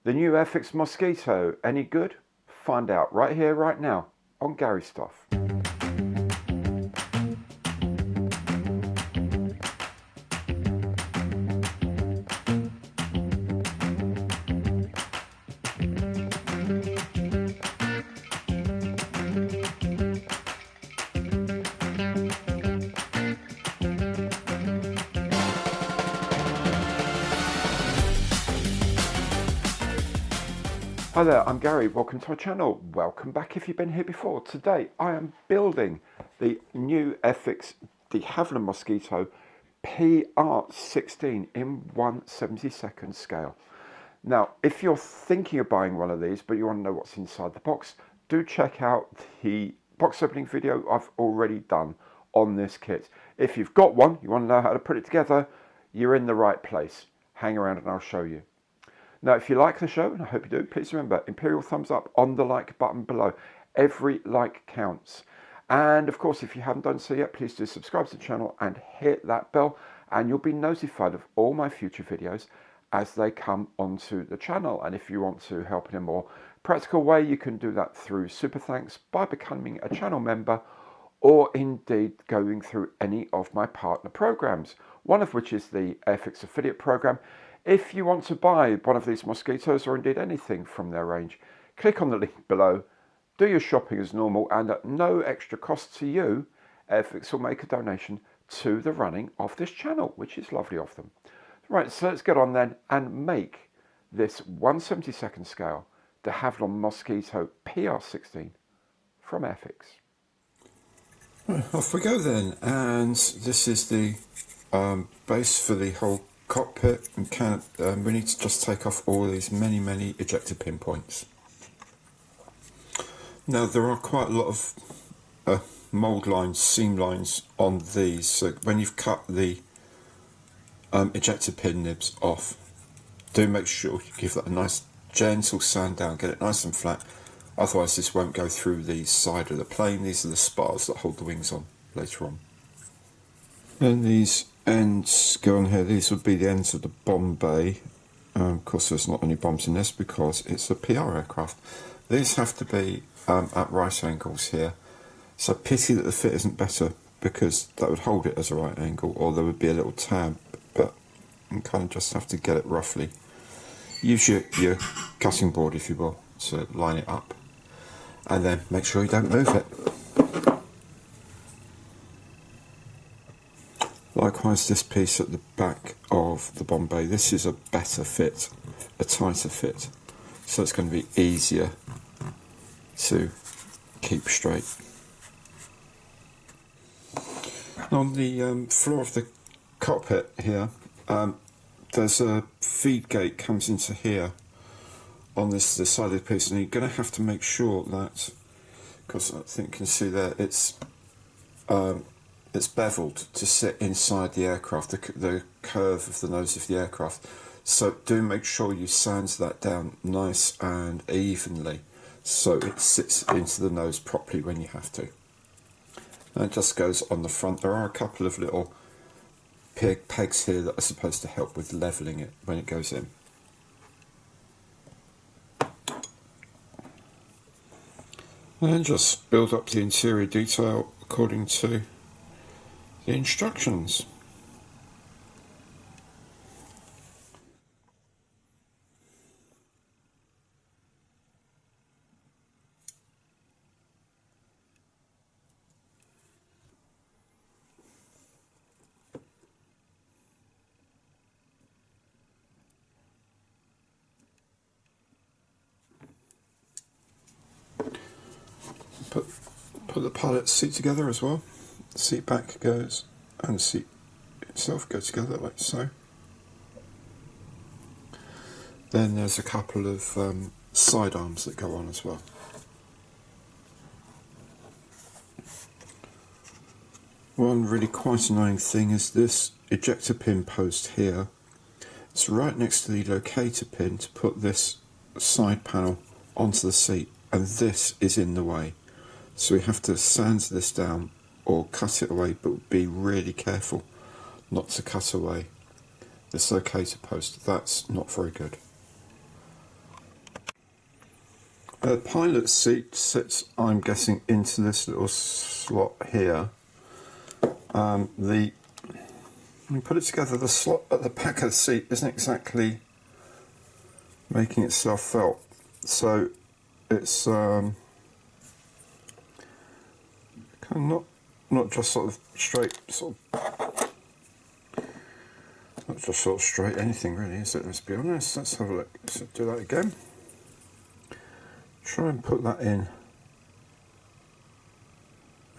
The new Airfix Mosquito, any good? Find out right here, right now on Gary Stuff. Hi there, I'm Gary. Welcome to my channel. Welcome back if you've been here before. Today I am building the new Airfix, the Havilland Mosquito PR.16 in 1/72 scale. Now, if you're thinking of buying one of these, but you want to know what's inside the box, do check out the box opening video I've already done on this kit. If you've got one, you want to know how to put it together, you're in the right place. Hang around and I'll show you. Now, if you like the show, and I hope you do, please remember, imperial thumbs up on the like button below. Every like counts. And of course, if you haven't done so yet, please do subscribe to the channel and hit that bell, and you'll be notified of all my future videos as they come onto the channel. And if you want to help in a more practical way, you can do that through Super Thanks by becoming a channel member, or indeed going through any of my partner programs, one of which is the Airfix affiliate program. If you want to buy one of these mosquitoes or indeed anything from their range, click on the link below, do your shopping as normal, and at no extra cost to you, Airfix will make a donation to the running of this channel, which is lovely of them. Right, so let's get on then and make this 1/72 scale de Havilland Mosquito PR.16 from Airfix. Off we go then, and this is the base for the whole cockpit, and we need to just take off all these many ejector pin points. Now there are quite a lot of mould lines, seam lines on these, so when you've cut the ejector pin nibs off, do make sure you give that a nice gentle sand down, get it nice and flat, otherwise this won't go through the side of the plane. These are the spars that hold the wings on later on. And these ends go on here, these would be the ends of the bomb bay. Of course there's not any bombs in this because it's a PR aircraft. These have to be at right angles here, so pity that the fit isn't better, because that would hold it as a right angle, or there would be a little tab, but you kind of just have to get it roughly. Use your cutting board, if you will, to line it up, and then make sure you don't move it. Likewise, this piece at the back of the bomb bay, this is a better fit, a tighter fit, so it's going to be easier to keep straight. On the floor of the cockpit here, there's a feed gate comes into here on this side of the piece, and you're going to have to make sure that, because I think you can see there, it's beveled to sit inside the aircraft, the curve of the nose of the aircraft. So do make sure you sand that down nice and evenly so it sits into the nose properly when you have to. And it just goes on the front. There are a couple of little pegs here that are supposed to help with levelling it when it goes in. And just build up the interior detail according to the instructions. Put the pilot seat together as well. The seat back goes, and the seat itself goes together like so. Then there's a couple of side arms that go on as well. One really quite annoying thing is this ejector pin post here. It's right next to the locator pin to put this side panel onto the seat, and this is in the way. So we have to sand this down or cut it away, but be really careful not to cut away this locator post. That's not very good. The pilot seat sits, I'm guessing, into this little slot here. When you put it together, the slot at the back of the seat isn't exactly making itself felt. So it's kind of not just sort of straight, not just sort of straight anything really, is it? Let's be honest. Let's have a look. Let's do that again. Try and put that in.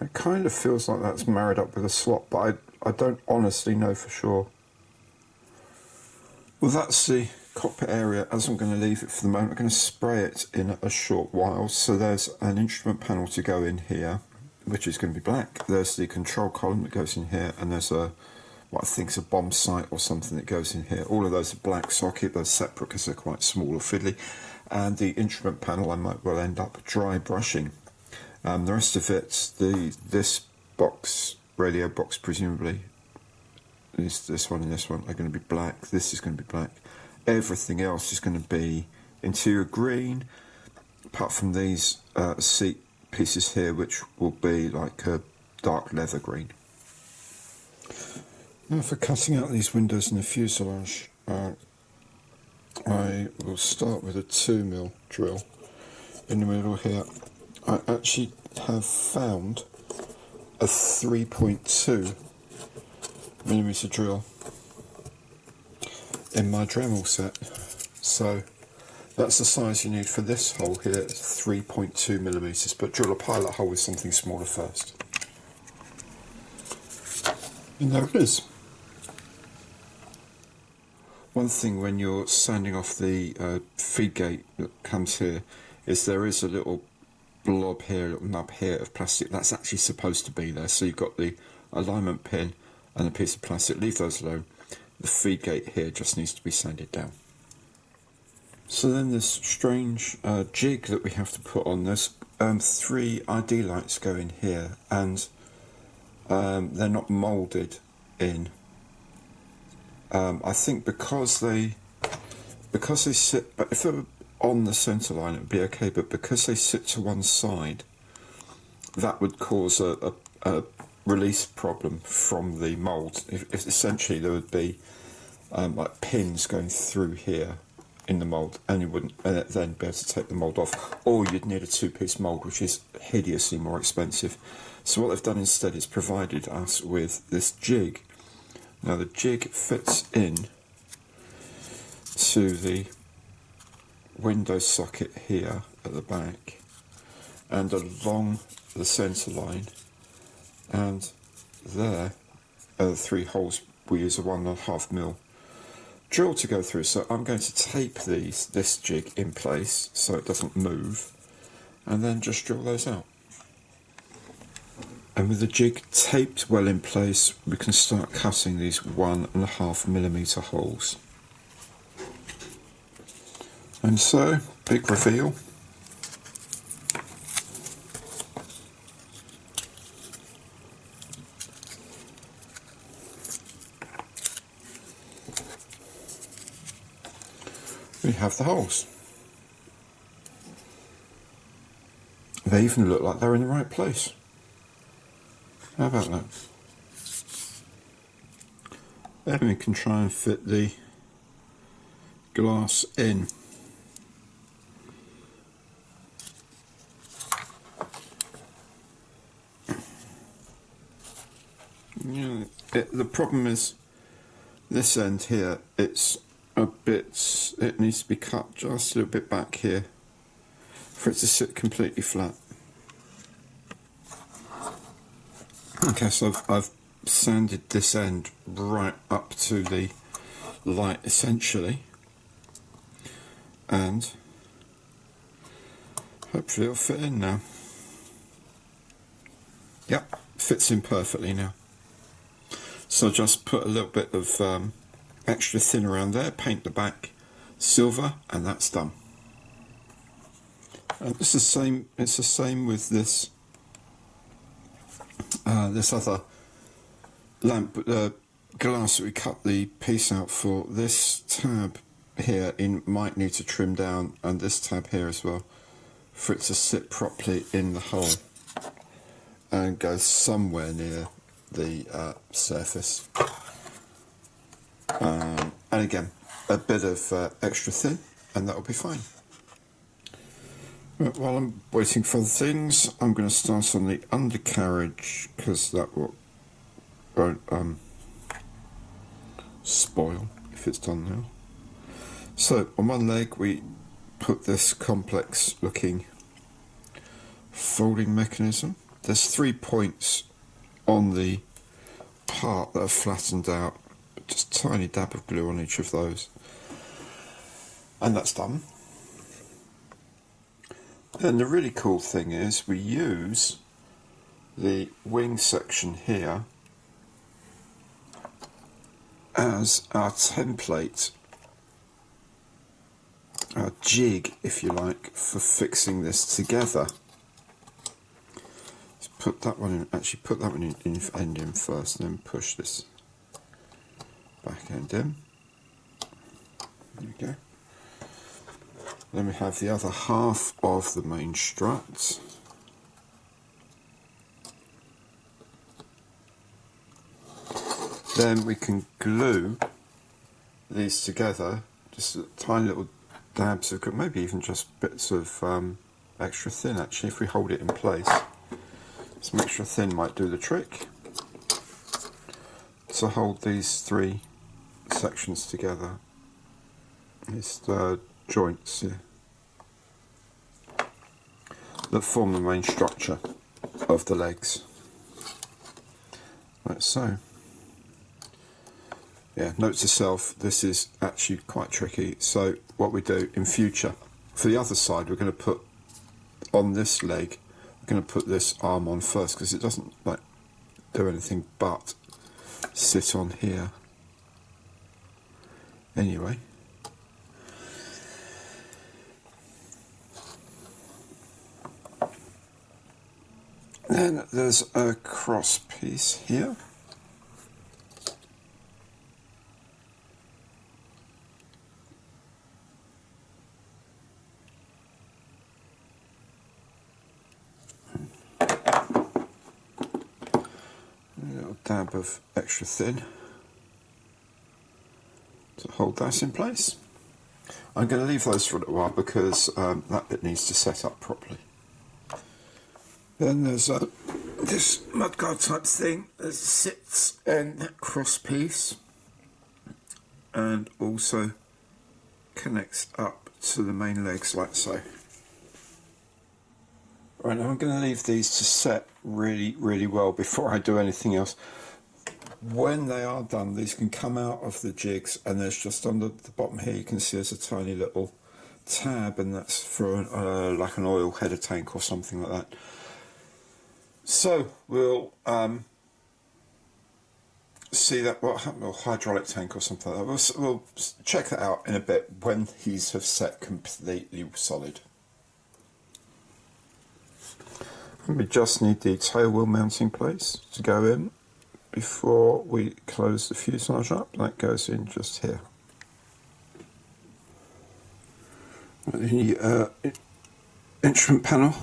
It kind of feels like that's married up with a slot, but I don't honestly know for sure. Well, that's the cockpit area. As I'm going to leave it for the moment, I'm going to spray it in a short while. So there's an instrument panel to go in here, which is going to be black. There's the control column that goes in here, and there's what I think is a bomb sight or something that goes in here. All of those are black, so I'll keep those separate because they're quite small or fiddly. And the instrument panel I might well end up dry brushing. The rest of it, this box, radio box presumably, this one and this one are going to be black. This is going to be black. Everything else is going to be interior green, apart from these seat pieces here, which will be like a dark leather green. Now for cutting out these windows in the fuselage, I will start with a 2mm drill in the middle here. I actually have found a 3.2mm drill in my Dremel set, so that's the size you need for this hole here. It's 3.2mm, but drill a pilot hole with something smaller first. And there it is. One thing when you're sanding off the feed gate that comes here is there is a little blob here, a little nub here of plastic that's actually supposed to be there. So you've got the alignment pin and a piece of plastic. Leave those alone. The feed gate here just needs to be sanded down. So then this strange jig that we have to put on, there's 3 ID lights go in here, and they're not moulded in. I think because they sit, but if they were on the centre line it would be okay, but because they sit to one side, that would cause a release problem from the mould. If essentially there would be like pins going through here in the mould, and you wouldn't then be able to take the mould off, or you'd need a 2-piece mould, which is hideously more expensive. So what they've done instead is provided us with this jig. Now the jig fits in to the window socket here at the back and along the centre line, and there are the 3 holes. We use a 1.5mm drill to go through, so I'm going to tape this jig in place so it doesn't move, and then just drill those out. And with the jig taped well in place, we can start cutting these 1.5mm holes. And so, big reveal. We have the holes. They even look like they're in the right place. How about that? Then we can try and fit the glass in. Yeah, the problem is this end here, it needs to be cut just a little bit back here for it to sit completely flat. Okay, so I've sanded this end right up to the light essentially, and hopefully it'll fit in now. Yep, fits in perfectly now. So just put a little bit of extra thin around there, paint the back silver, and that's done. It's the same with this this other lamp glass that we cut the piece out for. This tab here might need to trim down, and this tab here as well. for it to sit properly in the hole and go somewhere near the surface. And again, a bit of extra thin, and that will be fine. Right, while I'm waiting for the things, I'm going to start on the undercarriage, because that won't spoil if it's done now. So on one leg we put this complex looking folding mechanism. There's 3 points on the part that are flattened out, just a tiny dab of glue on each of those, and that's done. Then the really cool thing is we use the wing section here as our template, our jig if you like, for fixing this together. Let's put that one in, actually put that one in end in first, and then push this back end in. There we go. Then we have the other half of the main strut. Then we can glue these together, just tiny little dabs of, maybe even just bits of extra thin actually, if we hold it in place. Some extra thin might do the trick to hold these 3 sections together. It's the joints here that form the main structure of the legs, like so. Yeah, note to self, this is actually quite tricky, so what we do in future, for the other side we're going to put on this leg, we're going to put this arm on first, because it doesn't like do anything but sit on here anyway. Then there's a cross piece here. A little dab of extra thin to hold that in place. I'm going to leave those for a little while because that bit needs to set up properly. Then there's this mudguard type thing that sits in that cross piece and also connects up to the main legs like so. Right, now I'm going to leave these to set really well before I do anything else. When they are done, these can come out of the jigs, and there's just under the bottom here you can see there's a tiny little tab, and that's for like an oil header tank or something like that. So we'll see that what happened, or hydraulic tank or something like that. We'll check that out in a bit when these have set completely solid. And we just need the tail wheel mounting place to go in before we close the fuselage up. That goes in just here. The instrument panel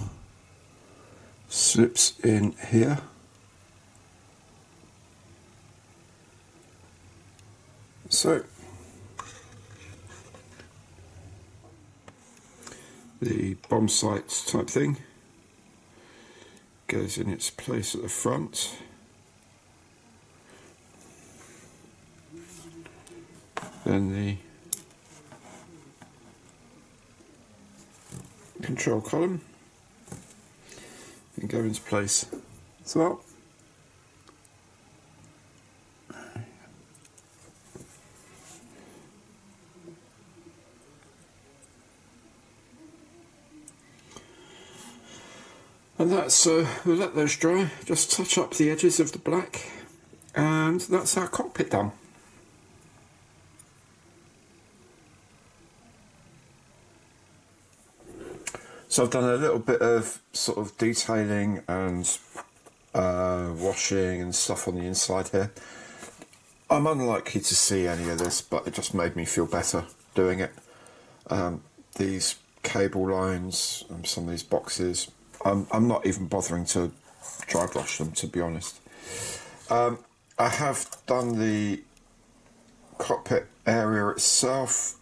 slips in here. So the bomb sights type thing goes in its place at the front. Then the control column can go into place as well. And that's, we'll let those dry, just touch up the edges of the black, and that's our cockpit done. So I've done a little bit of sort of detailing and washing and stuff on the inside here. I'm unlikely to see any of this, but it just made me feel better doing it. These cable lines, some of these boxes. I'm not even bothering to dry brush them, to be honest. I have done the cockpit area itself.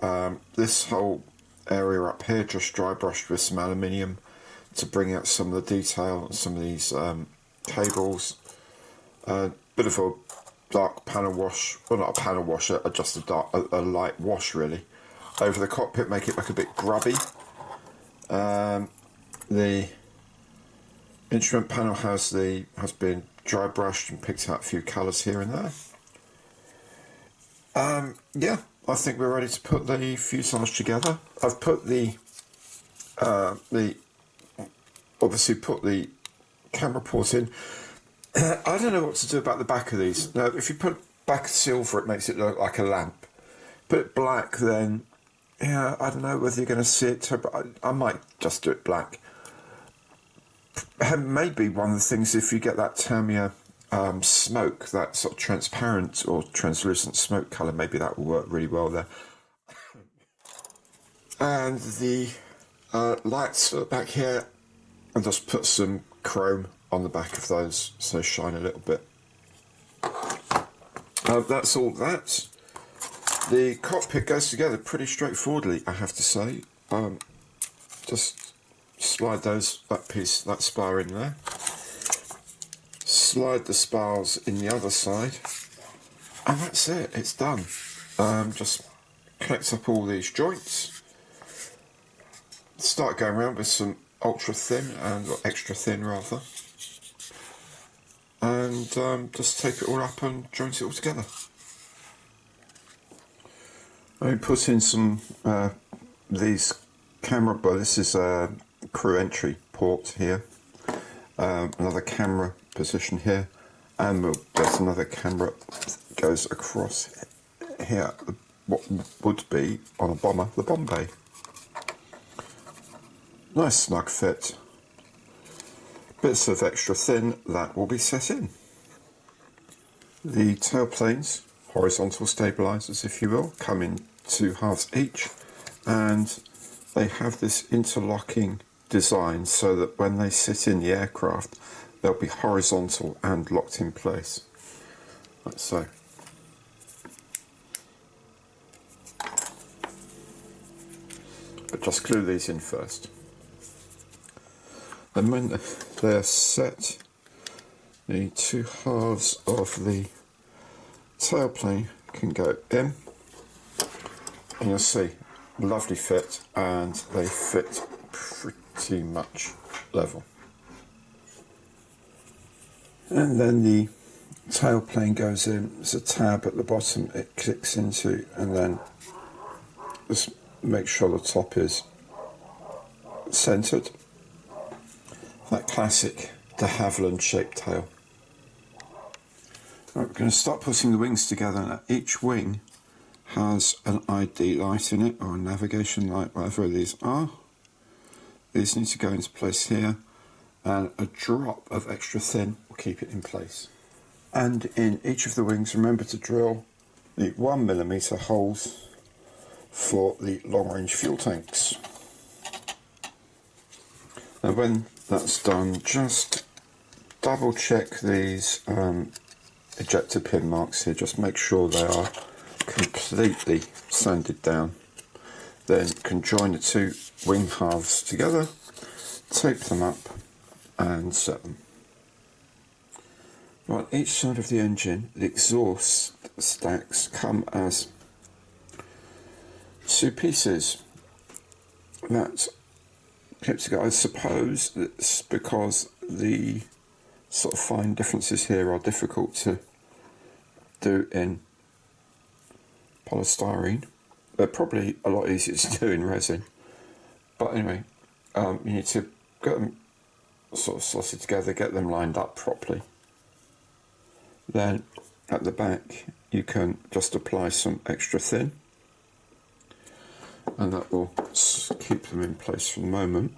This whole area up here just dry brushed with some aluminium to bring out some of the detail and some of these cables. Bit of a dark panel wash, well, not a panel wash, just a light wash really over the cockpit, make it look a bit grubby. The instrument panel has been dry brushed and picked out a few colours here and there. Yeah, I think we're ready to put the fuselage together. I've put obviously put the camera port in. I don't know what to do about the back of these. Now, if you put back silver, it makes it look like a lamp. Put it black, then, yeah, I don't know whether you're going to see it. But I might just do it black. Maybe one of the things, if you get that Tamiya smoke, that sort of transparent or translucent smoke colour, maybe that will work really well there. And the lights back here, I'll just put some chrome on the back of those so they shine a little bit. That's all that. The cockpit goes together pretty straightforwardly, I have to say. Just slide that spar in there. Slide the spars in the other side, and that's it, it's done. Just connect up all these joints, start going around with some ultra thin or extra thin rather, and just tape it all up and joint it all together. I put in some these camera, but this is a crew entry port here, another camera position here, and there's another camera that goes across here, what would be on a bomber, the bomb bay. Nice snug fit. Bits of extra thin that will be set in. The tail planes, horizontal stabilisers if you will, come in 2 halves each, and they have this interlocking design so that when they sit in the aircraft they'll be horizontal and locked in place, like so. But just glue these in first. And when they're set, the 2 halves of the tailplane can go in, and you'll see, lovely fit, and they fit pretty much level. And then the tailplane goes in, there's a tab at the bottom it clicks into, and then just make sure the top is centred. That classic de Havilland shaped tail. Right, we're going to start putting the wings together. Now, each wing has an ID light in it, or a navigation light, whatever these are. These need to go into place here, and a drop of extra thin will keep it in place. And in each of the wings, remember to drill the 1mm holes for the long-range fuel tanks. Now when that's done, just double check these ejector pin marks here, just make sure they are completely sanded down. Then you can join the 2 wing halves together, tape them up and set them. Right, each side of the engine, the exhaust stacks come as 2 pieces that clip together. I suppose it's because the sort of fine differences here are difficult to do in polystyrene. They're probably a lot easier to do in resin. But anyway, you need to get them sort of slotted together, get them lined up properly. Then at the back you can just apply some extra thin, and that will keep them in place for the moment.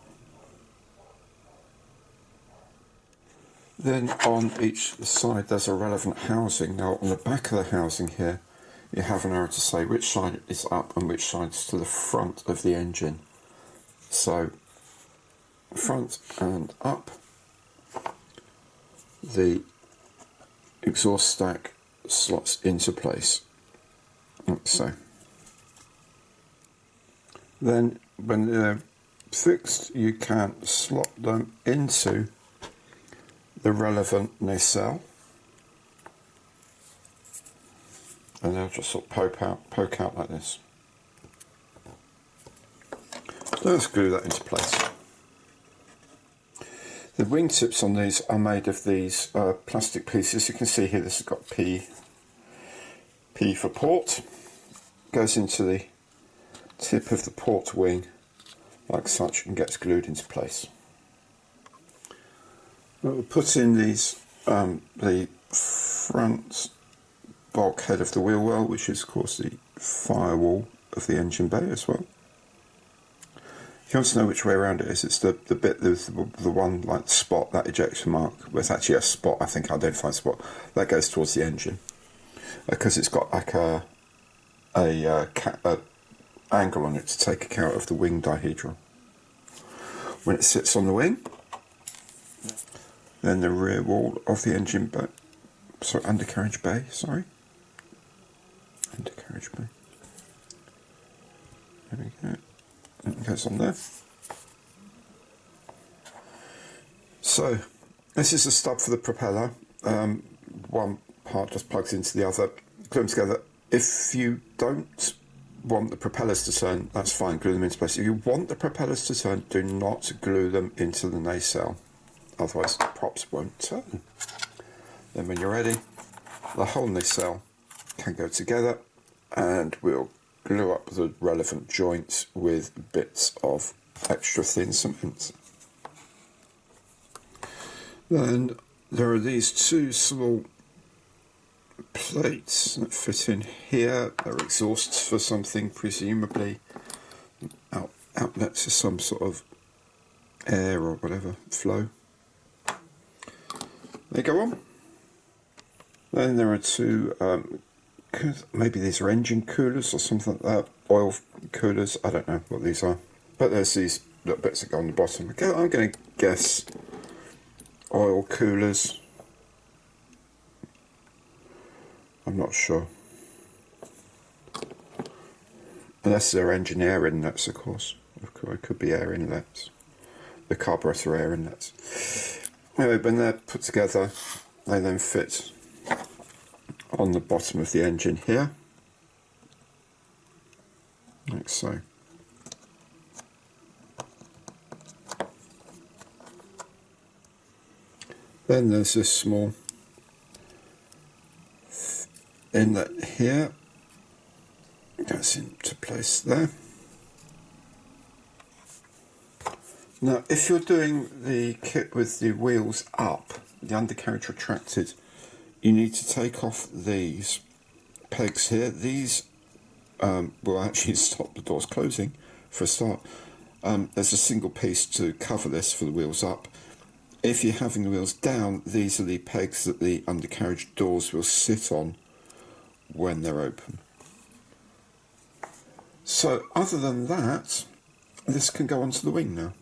Then on each side there's a relevant housing. Now on the back of the housing here you have an arrow to say which side is up and which side is to the front of the engine. So front and up, the exhaust stack slots into place, like so. Then when they're fixed, you can slot them into the relevant nacelle, and they'll just sort of poke out like this. So let's glue that into place. The wingtips on these are made of these plastic pieces. You can see here this has got P for port. Goes into the tip of the port wing like such and gets glued into place. We'll put in these the front bulkhead of the wheel well, which is of course the firewall of the engine bay as well. If you want to know which way around it is, it's the bit, the one like spot, that ejection mark, well, it's actually a spot, I think, identified spot, that goes towards the engine, because it's got like a angle on it to take account of the wing dihedral. When it sits on the wing, then the rear wall of the engine bay, undercarriage bay, undercarriage bay. There we go. It goes on there. So this is the stub for the propeller. One part just plugs into the other. Glue them together. If you don't want the propellers to turn, that's fine, glue them into place. If you want the propellers to turn, do not glue them into the nacelle, otherwise the props won't turn. Then when you're ready, the whole nacelle can go together, and we'll glue up the relevant joints with bits of extra thin cement. Then there are these two small plates that fit in here. They're exhausts for something, presumably outlets for some sort of air or whatever flow. They go on. Then there are two maybe these are engine coolers or something like that, oil coolers, I don't know what these are, but there's these little bits that go on the bottom. I'm going to guess oil coolers, I'm not sure, unless they're engine air inlets, of course. It could be air inlets, the carburetor air inlets. Anyway, when they're put together, they then fit on the bottom of the engine here, like so. Then there's this small inlet here, goes into place there. Now if you're doing the kit with the wheels up, the undercarriage retracted, you need to take off these pegs here. These will actually stop the doors closing for a start. There's a single piece to cover this for the wheels up. If you're having the wheels down, these are the pegs that the undercarriage doors will sit on when they're open. So other than that, this can go onto the wing now.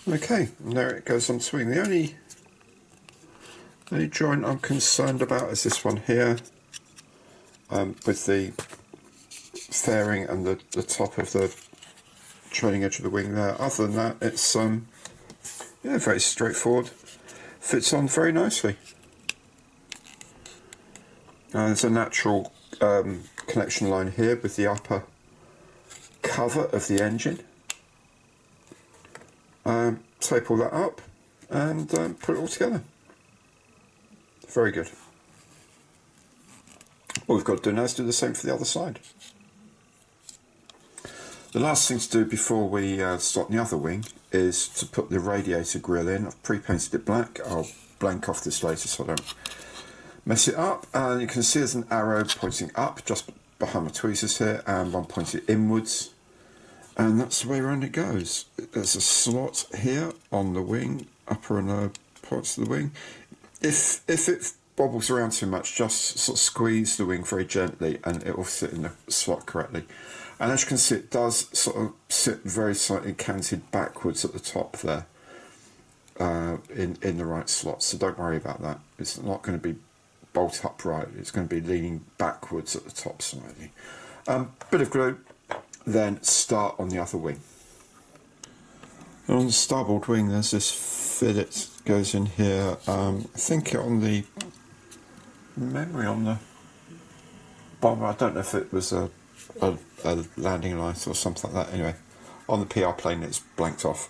Okay, and there it goes on swing. The only joint I'm concerned about is this one here, with the fairing and the top of the trailing edge of the wing there. Other than that, it's yeah, very straightforward. Fits on very nicely. There's a natural connection line here with the upper cover of the engine. Tape all that up and put it all together. Very good. All we've got to do now is do the same for the other side. The last thing to do before we start the other wing is to put the radiator grille in. I've pre-painted it black. I'll blank off this later so I don't mess it up. And you can see there's an arrow pointing up just behind my tweezers here, and one pointing inwards. And that's the way around it goes. There's a slot here on the wing, upper and lower parts of the wing. If it bobbles around too much, just sort of squeeze the wing very gently and it will sit in the slot correctly. And as you can see, it does sort of sit very slightly canted backwards at the top there, in the right slot. So don't worry about that. It's not going to be bolt upright. It's going to be leaning backwards at the top slightly. Bit of glue. Then start on the other wing. And on the starboard wing, there's this fillet goes in here. I think on the memory on the bomber, I don't know if it was a landing light or something like that. Anyway, on the PR plane, it's blanked off.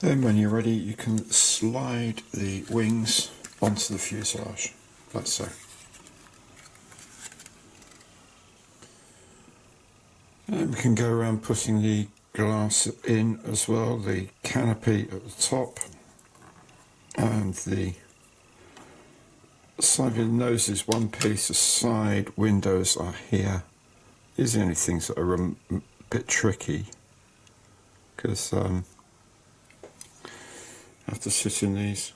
Then, when you're ready, you can slide the wings onto the fuselage, like so. And we can go around putting the glass in as well, the canopy at the top, and the side of the nose is one piece, the side windows are here. These are the only things that are a bit tricky, because I have to sit in these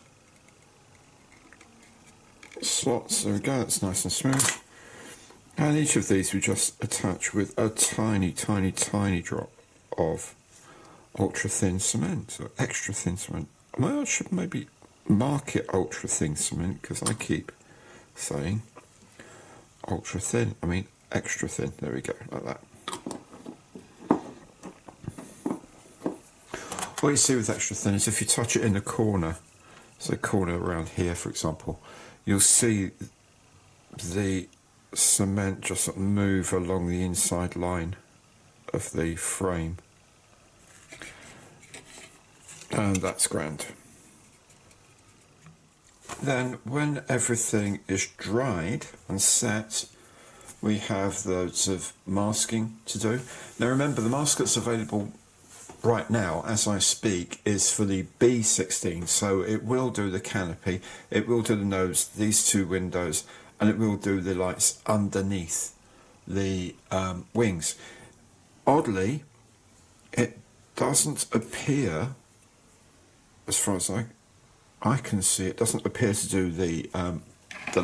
slots. There we go, that's nice and smooth. And each of these we just attach with a tiny, tiny, tiny drop of ultra thin cement, or extra thin cement. Well, I should maybe mark it ultra thin cement, because I keep saying ultra thin. I mean extra thin. There we go, like that. What you see with extra thin is if you touch it in the corner, so corner around here for example, you'll see the cement just sort of move along the inside line of the frame, and that's grand. Then when everything is dried and set, we have loads of masking to do. Now remember, the mask that's available right now as I speak is for the B16, so it will do the canopy, it will do the nose, these two windows, and it will do the lights underneath the wings. Oddly, it doesn't appear, as far as I can see, it doesn't appear to do the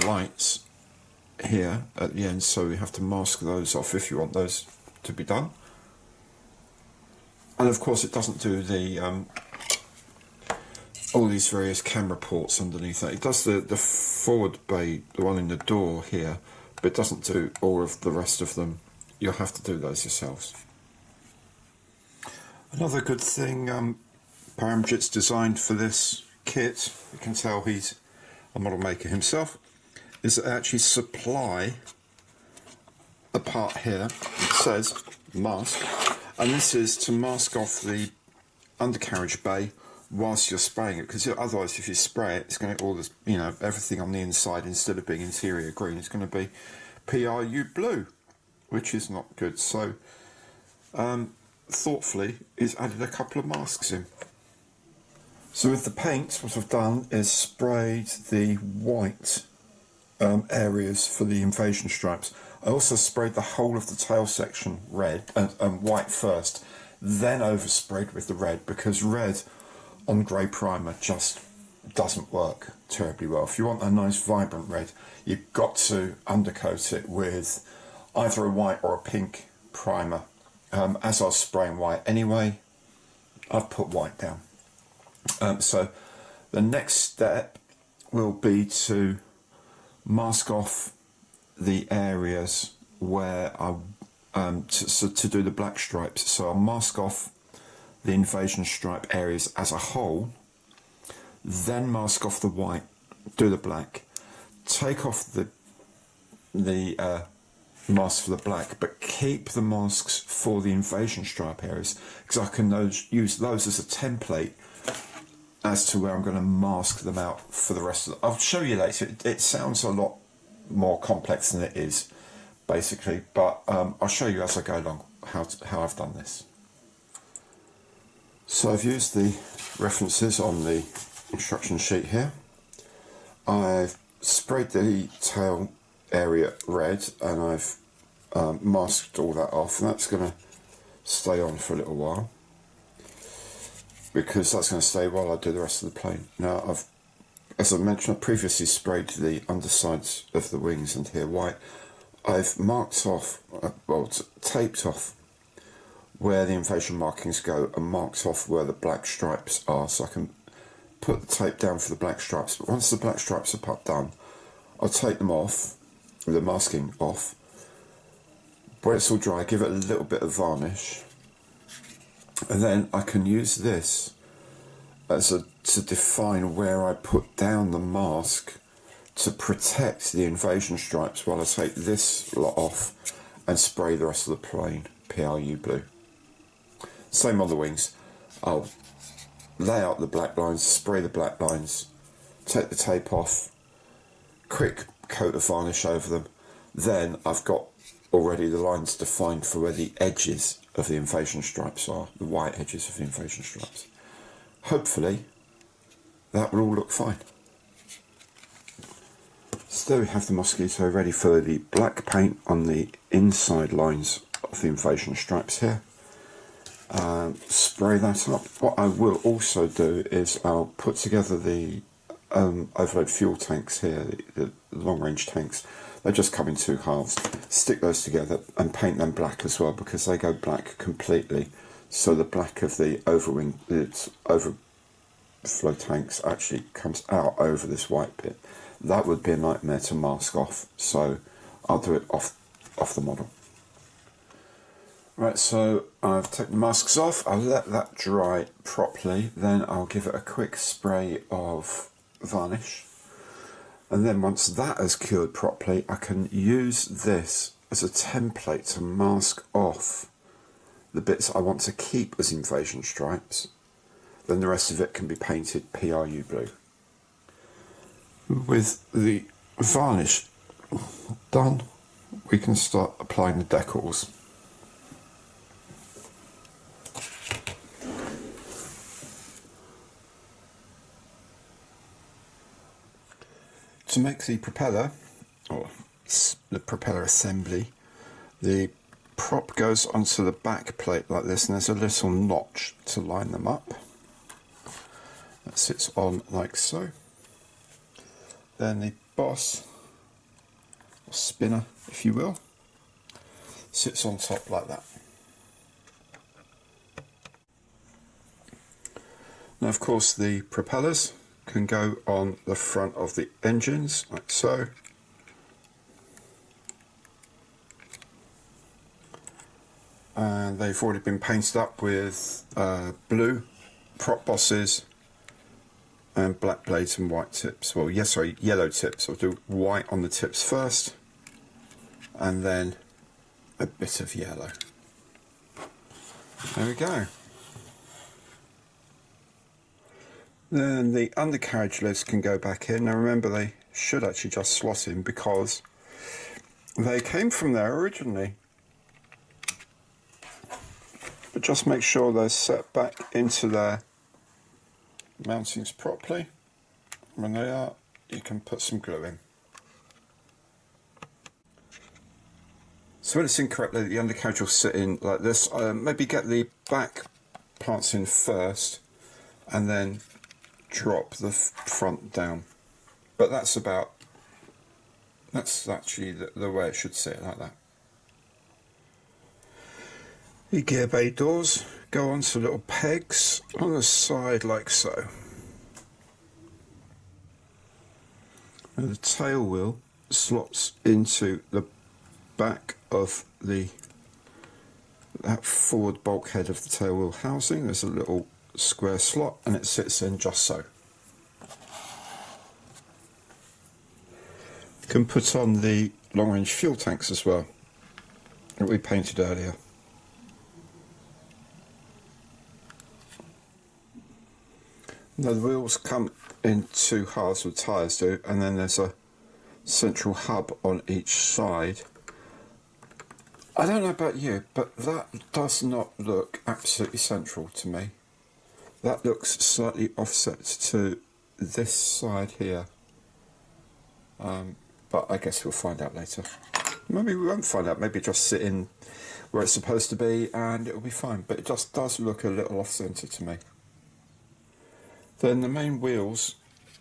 lights here at the end, so we have to mask those off if you want those to be done. And of course it doesn't do the all these various camera ports underneath that. It does the forward bay, the one in the door here, but it doesn't do all of the rest of them. You'll have to do those yourselves. Another good thing Paramjit's designed for this kit, you can tell he's a model maker himself, is to actually supply a part here that says mask, and this is to mask off the undercarriage bay whilst you're spraying it, because otherwise if you spray it, it's going to all this, you know, everything on the inside, instead of being interior green, it's going to be PRU blue, which is not good. So thoughtfully he's added a couple of masks in. So with the paint, what I've done is sprayed the white areas for the invasion stripes. I also sprayed the whole of the tail section red and white first, then oversprayed with the red, because red on grey primer just doesn't work terribly well. If you want a nice vibrant red, you've got to undercoat it with either a white or a pink primer. As I was spraying white anyway, I've put white down. So the next step will be to mask off the areas where I to do the black stripes. So I'll mask off the invasion stripe areas as a whole, then mask off the white, do the black, take off the mask for the black, but keep the masks for the invasion stripe areas, because I can use those as a template as to where I'm going to mask them out for the rest of the... I'll show you later. It sounds a lot more complex than it is, basically, but I'll show you as I go along how I've done this. So I've used the references on the instruction sheet here. I've sprayed the tail area red, and I've masked all that off, and that's going to stay on for a little while, because that's going to stay while I do the rest of the plane. Now, as I mentioned, I previously sprayed the undersides of the wings and here white. I've marked off, taped off where the invasion markings go and marked off where the black stripes are, so I can put the tape down for the black stripes. But once the black stripes are done, I'll take them off, the masking off. When it's all dry, give it a little bit of varnish, and then I can use this to define where I put down the mask to protect the invasion stripes while I take this lot off and spray the rest of the plane PRU blue. Same on the wings. I'll lay out the black lines, spray the black lines, take the tape off, quick coat of varnish over them. Then I've got already the lines defined for where the edges of the invasion stripes are, the white edges of the invasion stripes. Hopefully that will all look fine. So there we have the Mosquito ready for the black paint on the inside lines of the invasion stripes here. Spray that up. What I will also do is I'll put together the overload fuel tanks here, the long range tanks. They just come in two halves. Stick those together and paint them black as well, because they go black completely. So the black of the overflow tanks actually comes out over this white bit. That would be a nightmare to mask off, so I'll do it off the model. Right, so I've taken the masks off. I'll let that dry properly. Then I'll give it a quick spray of varnish. And then once that has cured properly, I can use this as a template to mask off the bits I want to keep as invasion stripes. Then the rest of it can be painted PRU blue. With the varnish done, we can start applying the decals. To make the propeller, or the propeller assembly, the prop goes onto the back plate like this, and there's a little notch to line them up. That sits on like so. Then the boss, or spinner if you will, sits on top like that. Now of course the propellers can go on the front of the engines like so. And they've already been painted up with blue prop bosses and black blades and white tips. Well, yes, sorry, yellow tips. I'll do white on the tips first, and then a bit of yellow. There we go. Then the undercarriage lids can go back in. Now remember, they should actually just slot in because they came from there originally. But just make sure they're set back into their mountings properly. When they are, you can put some glue in. So when it's in correctly, the undercarriage will sit in like this. Maybe get the back parts in first and then drop the front down. But that's actually the way it should sit, like that. The gear bay doors go onto little pegs on the side like so. And the tail wheel slots into the back of that forward bulkhead of the tail wheel housing. There's a little square slot and it sits in just so. You can put on the long range fuel tanks as well that we painted earlier. Now the wheels come in two halves with tyres do, and then there's a central hub on each side. I don't know about you, but that does not look absolutely central to me. That looks slightly offset to this side here. But I guess we'll find out later. Maybe we won't find out, maybe just sit in where it's supposed to be, and it'll be fine. But it just does look a little off centre to me. Then the main wheels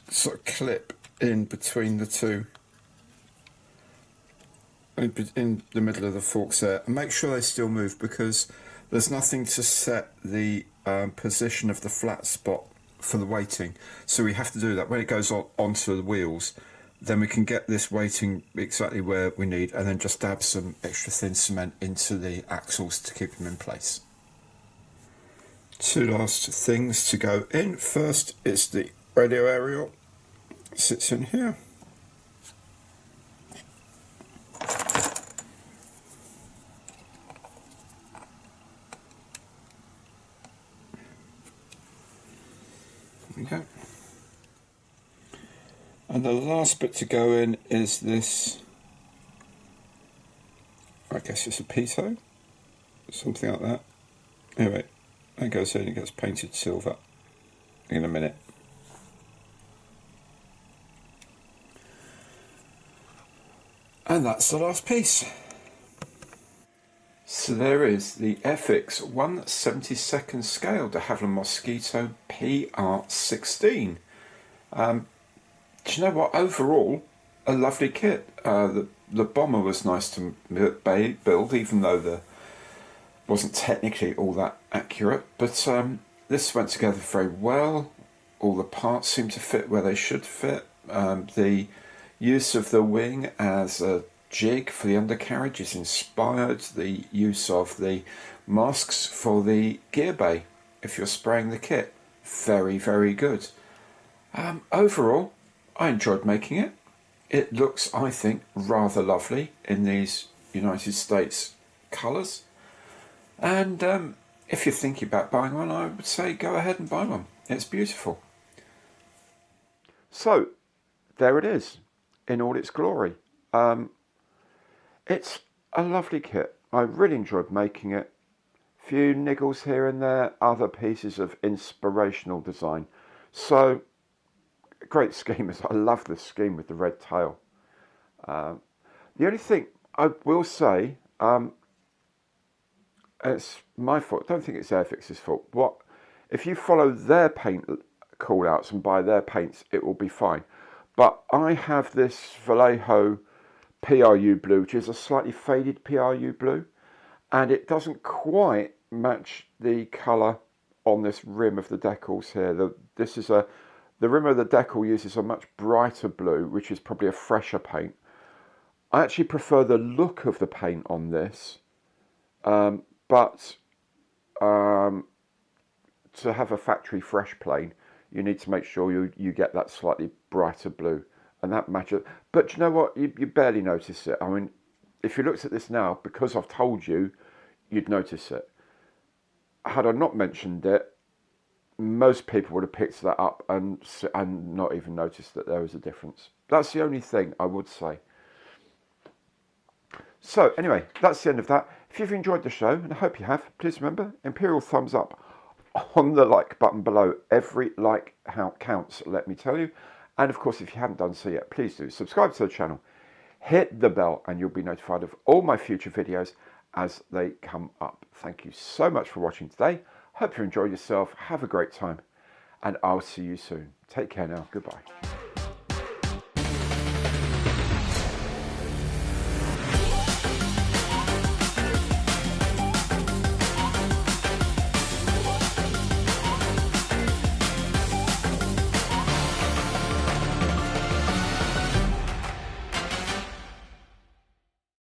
sort of clip in between the two, in the middle of the forks there, and make sure they still move, because there's nothing to set the position of the flat spot for the weighting, so we have to do that when it goes onto the wheels. Then we can get this weighting exactly where we need, and then just dab some extra thin cement into the axles to keep them in place. Two last things to go in. First is the radio aerial. It sits in here. There we go. And the last bit to go in is this, I guess it's a pitot, something like that. Anyway, that goes in, it gets painted silver in a minute. And that's the last piece. So there is the Airfix 1/72nd scale de Havilland Mosquito PR.16. Do you know what? Overall, a lovely kit. The bomber was nice to build, even though the wasn't technically all that accurate. But this went together very well. All the parts seem to fit where they should fit. The use of the wing as a jig for the undercarriage is inspired. The use of the masks for the gear bay, if you're spraying the kit, very, very good. Overall, I enjoyed making it. It looks, I think, rather lovely in these United States colours. And if you're thinking about buying one, I would say go ahead and buy one. It's beautiful. So, there it is, in all its glory. It's a lovely kit. I really enjoyed making it. Few niggles here and there, other pieces of inspirational design. So, great scheme. I love this scheme with the red tail. The only thing I will say, it's my fault. I don't think it's Airfix's fault. If you follow their paint call outs and buy their paints, it will be fine. But I have this Vallejo PRU blue, which is a slightly faded PRU blue, and it doesn't quite match the colour on this rim of the decals here. The rim of the decal uses a much brighter blue, which is probably a fresher paint. I actually prefer the look of the paint on this, but to have a factory fresh plane, you need to make sure you get that slightly brighter blue, and that matches. But you know what? You barely notice it. I mean, if you looked at this now, because I've told you, you'd notice it. Had I not mentioned it, most people would have picked that up and not even noticed that there was a difference. That's the only thing I would say. So anyway, that's the end of that. If you've enjoyed the show, and I hope you have, please remember, Imperial thumbs up on the like button below. Every like counts, let me tell you. And of course, if you haven't done so yet, please do subscribe to the channel, hit the bell, and you'll be notified of all my future videos as they come up. Thank you so much for watching today. Hope you enjoyed yourself. Have a great time, and I'll see you soon. Take care now. Goodbye.